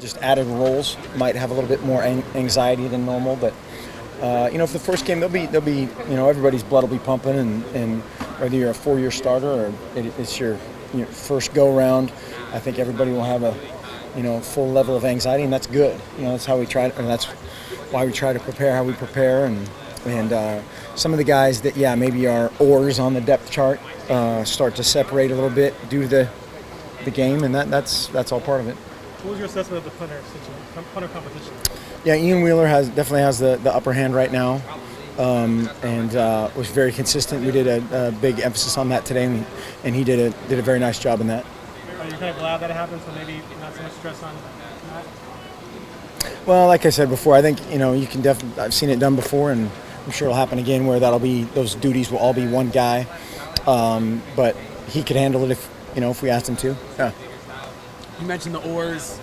just added roles might have a little bit more anxiety than normal. But for the first game, they'll be everybody's blood will be pumping, and whether you're a 4-year starter or it's your first go around, I think everybody will have a full level of anxiety, and that's good. That's how we try, and that's why we try to prepare how we prepare, and some of the guys that maybe are oars on the depth chart start to separate a little bit due to the game, and that's all part of it. What was your assessment of the punter competition? Yeah, Ian Wheeler definitely has the upper hand right now, and was very consistent. We did a big emphasis on that today, and he did a very nice job in that. Are you kind of glad that it happened, so maybe not so much stress on that? Well, like I said before, I think you can definitely. I've seen it done before, and I'm sure it'll happen again where those duties will all be one guy, but he could handle it if we asked him to. Yeah. You mentioned the oars,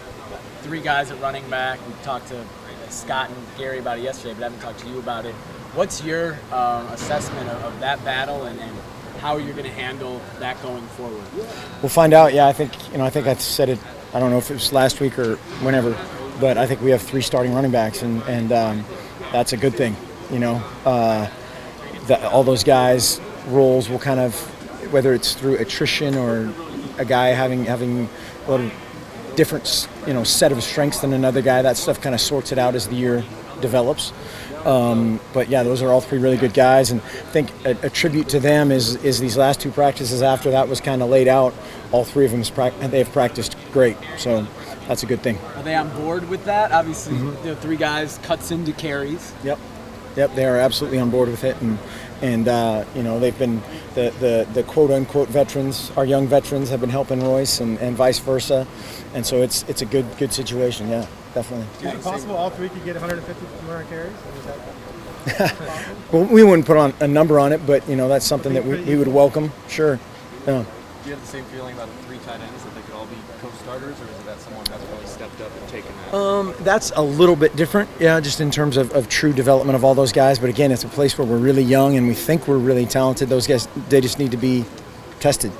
3 guys at running back. We talked to Scott and Gary about it yesterday, but I haven't talked to you about it. What's your assessment of that battle and how you're going to handle that going forward? We'll find out. Yeah, I think I said it. I don't know if it was last week or whenever, but I think we have 3 starting running backs, and that's a good thing. All those guys' roles will kind of, whether it's through attrition or a guy having a little different set of strengths than another guy, that stuff kind of sorts it out as the year develops. But yeah, those are all 3 really good guys, and I think a tribute to them is these last 2 practices after that was kind of laid out. All 3 of them they've practiced great, so that's a good thing. Are they on board with that? Obviously, 3 guys cuts into carries. Yep, they are absolutely on board with it, and they've been the quote unquote veterans, our young veterans have been helping Royce, and vice versa, and so it's a good situation. Yeah, definitely. Is it possible all 3 could get 150 200 carries? Or is that well, we wouldn't put on a number on it, but that's something that we would welcome. Sure. Yeah. Do you have the same feeling about the 3 tight ends, that they could all be co-starters, or is it that someone that's really stepped up and taken that? That's a little bit different, just in terms of true development of all those guys. But again, it's a place where we're really young and we think we're really talented. Those guys, they just need to be tested.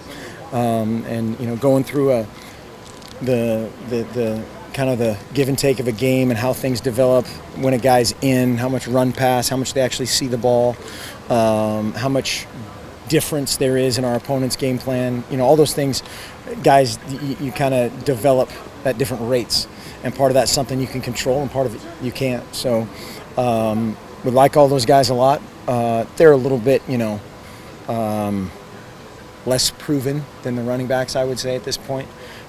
And going through the kind of the give and take of a game and how things develop when a guy's in, how much run pass, how much they actually see the ball, how much difference there is in our opponent's game plan. All those things, guys, you kind of develop at different rates, and part of that's something you can control and part of it you can't. So we like all those guys a lot. They're a little bit less proven than the running backs, I would say, at this point,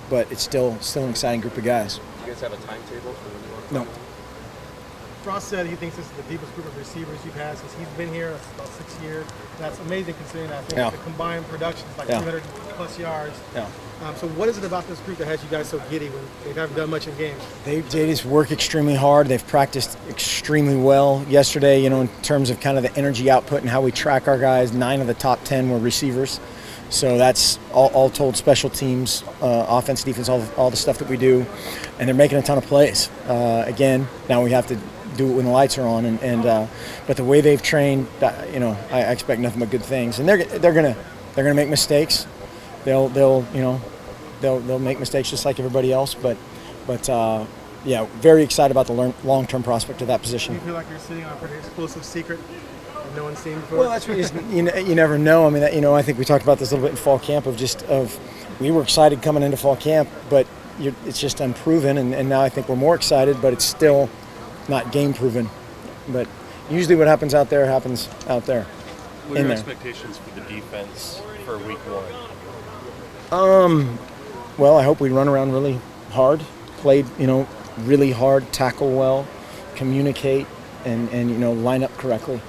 but it's still an exciting group of guys. Do you guys have a timetable for when you want to? No. Frost said he thinks this is the deepest group of receivers you've had since he's been here. That's about 6 years. That's amazing considering that. I think the combined production is like 300 plus yards. Yeah. So what is it about this group that has you guys so giddy when they haven't done much in games? They just work extremely hard. They've practiced extremely well. Yesterday, in terms of kind of the energy output and how we track our guys, 9 of the top 10 were receivers. So that's all told special teams, offense, defense, all the stuff that we do. And they're making a ton of plays. Again, now we have to do it when the lights are on, but the way they've trained, I expect nothing but good things. And they're gonna make mistakes. They'll make mistakes just like everybody else. But very excited about the long-term prospect of that position. Do you feel like you're sitting on a pretty exclusive secret that no one's seen before? Well, that's what you never know. I mean, I think we talked about this a little bit in fall camp of we were excited coming into fall camp, but it's just unproven, and now I think we're more excited, but it's still not game proven. But usually what happens out there happens out there. What are your expectations for the defense for week 1? Well, I hope we run around really hard, played really hard, tackle well, communicate, and line up correctly.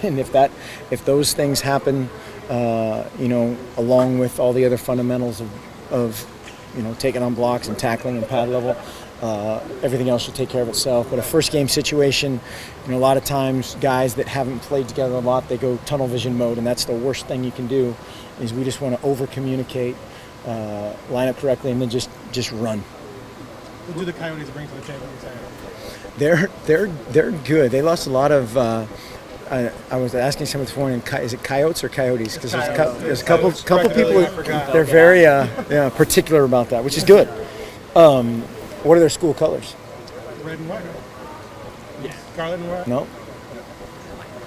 And if those things happen, along with all the other fundamentals of taking on blocks and tackling and pad level, everything else should take care of itself. But a first game situation, a lot of times guys that haven't played together a lot, they go tunnel vision mode, and that's the worst thing you can do. Is we just want to over communicate, line up correctly, and then just run. What do the Coyotes bring to the table? They're good. They lost a lot of. I was asking someone this morning, is it coyotes or coyotes? Because there's a couple people. They're very particular about that, which is good. What are their school colors? Red and white. Yeah. Scarlet and white. No?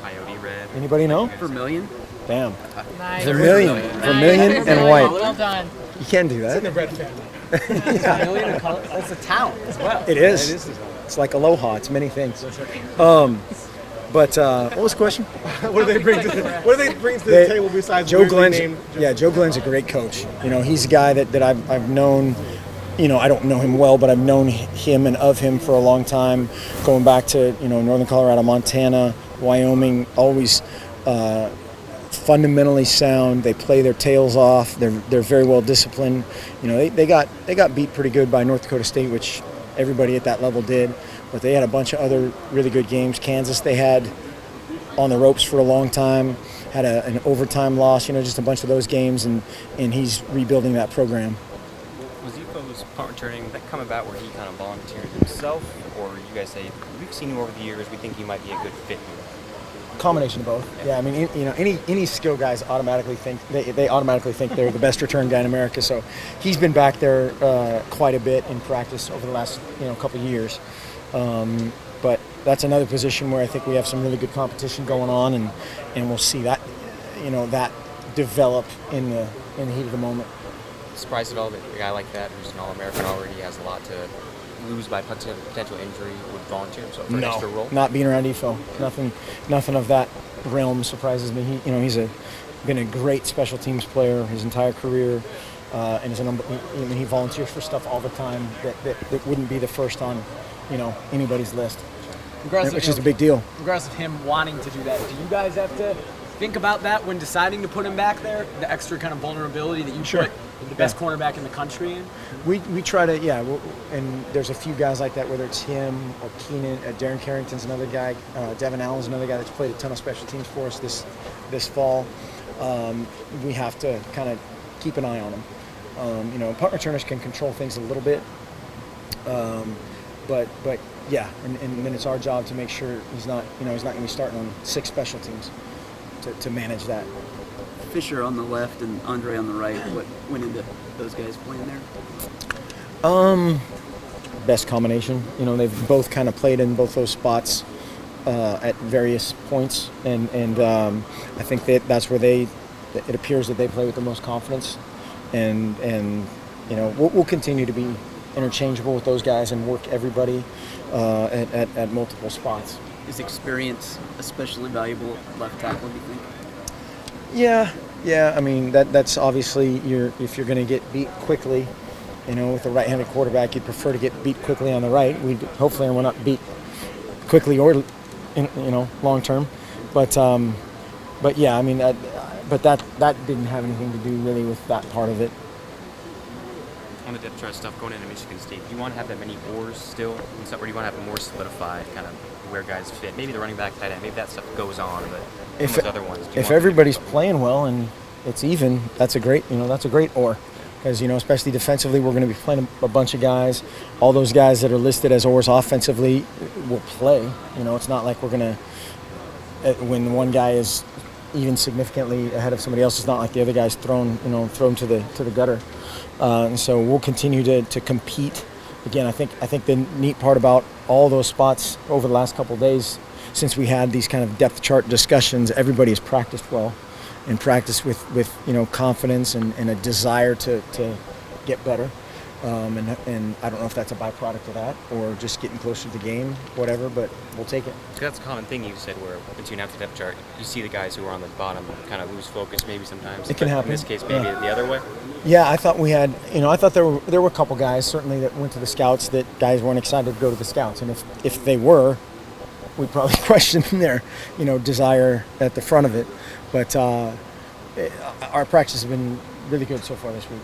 Coyote red. Anybody know? Vermilion. Damn. Nice. Vermilion and white. Well done. You can do In the that. red family. Million of color. That's a town as well. It is. It's like Aloha. It's many things. But what was the question? What do they bring to the They- table besides Joe weirdly Glenn's, named yeah, Joe Glenn's a great coach. You know, he's a guy that I've known. You know, I don't know him well, but I've known him and of him for a long time, going back to northern Colorado, Montana, Wyoming. Always fundamentally sound. They play their tails off. They're very well disciplined. You know, they got beat pretty good by North Dakota State, which everybody at that level did. But they had a bunch of other really good games. Kansas, they had on the ropes for a long time, had an overtime loss, just a bunch of those games, and he's rebuilding that program. Was Efo's punt returning, did that come about where he kind of volunteered himself, or you guys say, we've seen him over the years, we think he might be a good fit here? Combination of both. Yeah, I mean, any skill guys automatically think they automatically think they're the best return guy in America. So he's been back there quite a bit in practice over the last couple of years. But that's another position where I think we have some really good competition going on, and we'll see that that develop in the heat of the moment. Surprised at all that a guy like that, who's an All-American already, has a lot to lose by potential injury, would volunteer himself for an extra role? Not being around Efo. Nothing of that realm surprises me. He's been a great special teams player his entire career, and he volunteers for stuff all the time that wouldn't be the first on anybody's list, which is a big deal. Regardless of him wanting to do that, do you guys have to think about that when deciding to put him back there? The extra kind of vulnerability that you put the best cornerback in the country in? We try to, and there's a few guys like that, whether it's him or Keenan. Darren Carrington's another guy. Devin Allen's another guy that's played a ton of special teams for us this fall. We have to kind of keep an eye on him. Punt returners can control things a little bit, but yeah, and then it's our job to make sure he's not going to be starting on 6 special teams to manage that. Fisher on the left and Andre on the right. What went into those guys playing there? Best combination. They've both kind of played in both those spots at various points, and I think that's where it appears that they play with the most confidence, and we'll continue to be interchangeable with those guys and work everybody at multiple spots. Is experience especially valuable at left tackle, do you think? Yeah. I mean, that's obviously if you're going to get beat quickly, with a right-handed quarterback, you'd prefer to get beat quickly on the right. Hopefully we're not beat quickly or long term. But yeah, I mean, but that didn't have anything to do really with that part of it. On the depth chart stuff going into Michigan State, do you want to have that many oars still, or do you want to have it more solidified, kind of where guys fit? Maybe the running back, tight end, maybe that stuff goes on, but some of the other ones. If everybody's playing well and it's even, that's a great oar, because especially defensively, we're going to be playing a bunch of guys. All those guys that are listed as oars offensively will play. It's not like we're going to, when one guy is even significantly ahead of somebody else, it's not like the other guy's thrown to the gutter. And so we'll continue to compete. Again, I think the neat part about all those spots over the last couple of days, since we had these kind of depth chart discussions, everybody has practiced well and practiced with confidence and a desire to get better. And I don't know if that's a byproduct of that or just getting closer to the game, whatever, but we'll take it. That's a common thing you said, where once you announce the depth chart, you see the guys who are on the bottom kind of lose focus maybe sometimes. It can happen. In this case, maybe the other way. Yeah, I thought we had, I thought there were a couple guys certainly that went to the scouts that guys weren't excited to go to the scouts, and if they were, we'd probably question their desire at the front of it. But our practice has been really good so far this week.